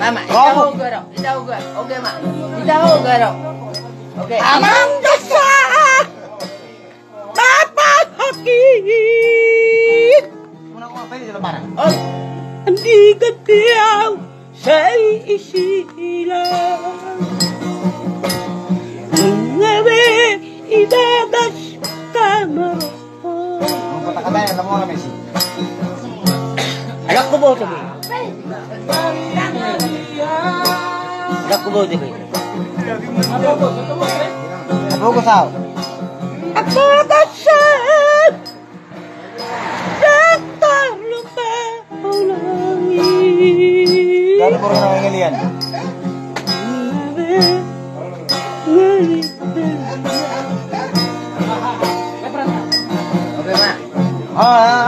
Mak. Itahu garok. Oke, Mak. Itahu garok. Oke. Amang dasa. Bapak Hakim. Muna ko apa ini lebaran? Oh. Hindi katiyaw sa isilang. Ngawe ibadas kamar. Ang kata-kata yang kamu orang Messi. Anak ko ba ito? Anak ko ba ito? Apa ko sao? Ako kasal Dokter lupa ulangi. Gano'n po rin ang ingilian? Oke, Mak. Ah,